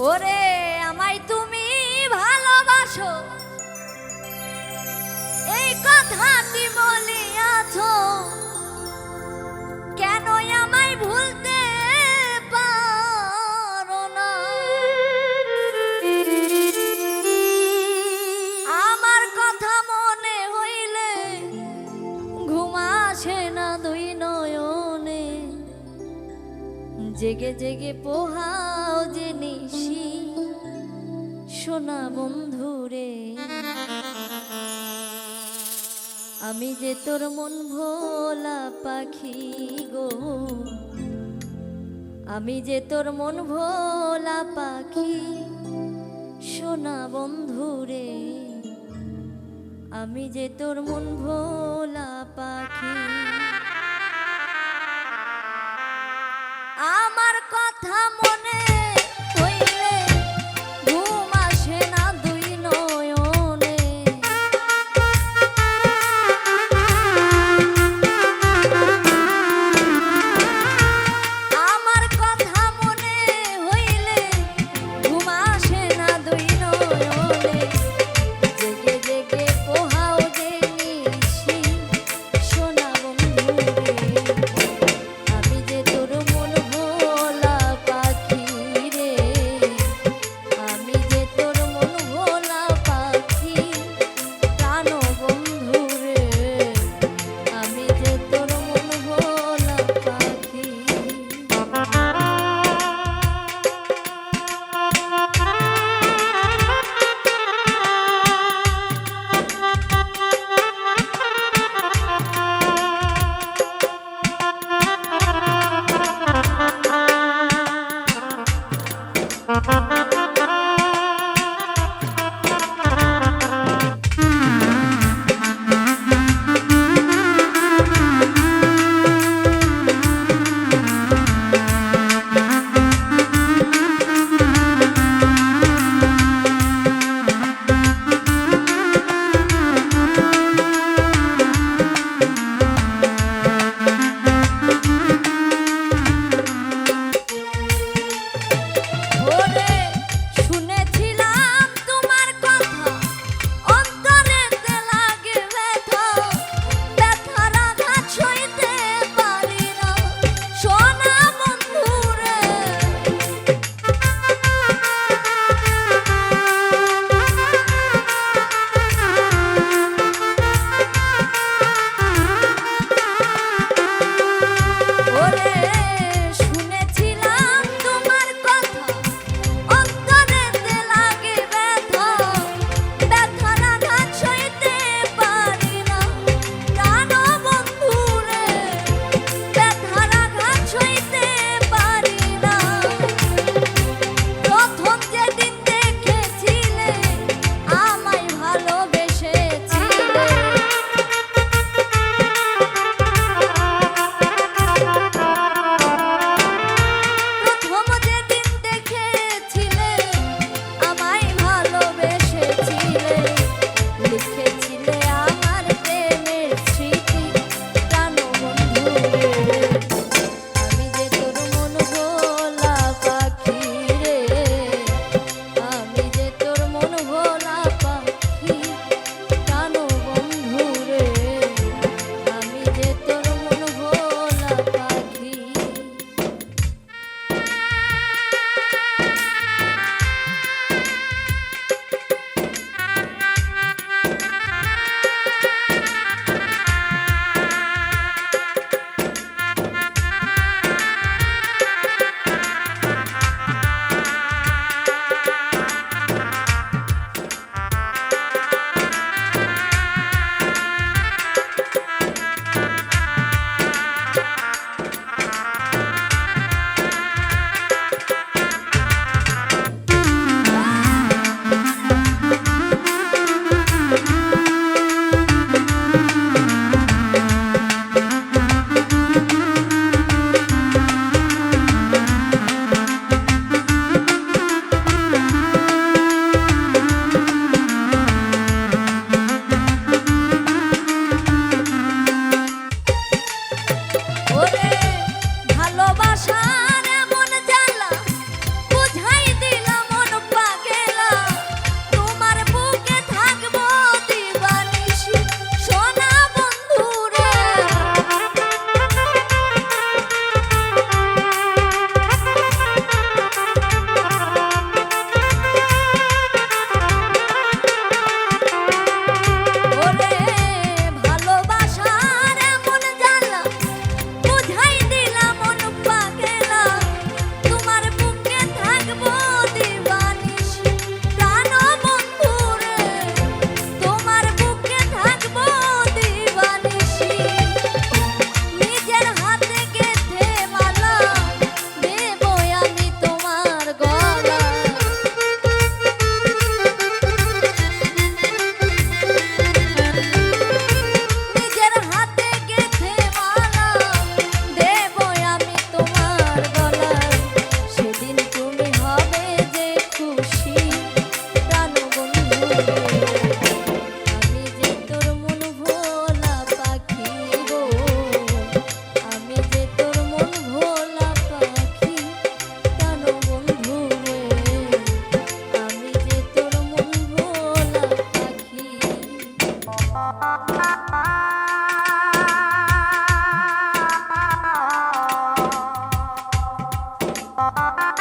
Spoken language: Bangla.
ওরে আমায় তুমি ভালোবাসো এই কথাটি বলিয়াছো, কেন আমায় ভুলতে পারো না? আমার কথা মনে হইলে ঘুম আসে না দুই নয়নে, জেগে জেগে পোহাও যে নিশি সোনা বন্ধুরে। আমি যে তোর মন ভোলা পাখি গো, আমি যে তোর মন ভোলা পাখি সোনা বন্ধুরে, আমি যে তোর মন ভোলা পাখি। আমার কথা মনে হইলে ঘুম আসে না দুই নয়নে, আমার কথা মনে হইলে ঘুম আসে না দুই নয়নে, জেগে জেগে পোহাও যে নিশি সোনা বন্ধুরে। আমি যে তোর মন ভোলা পাখি রে, আমি যে তোর মন ভোলা পাখি প্রাণ বন্ধু রে, আমি যে তোর মন ভোলা পাখি। ওরে ও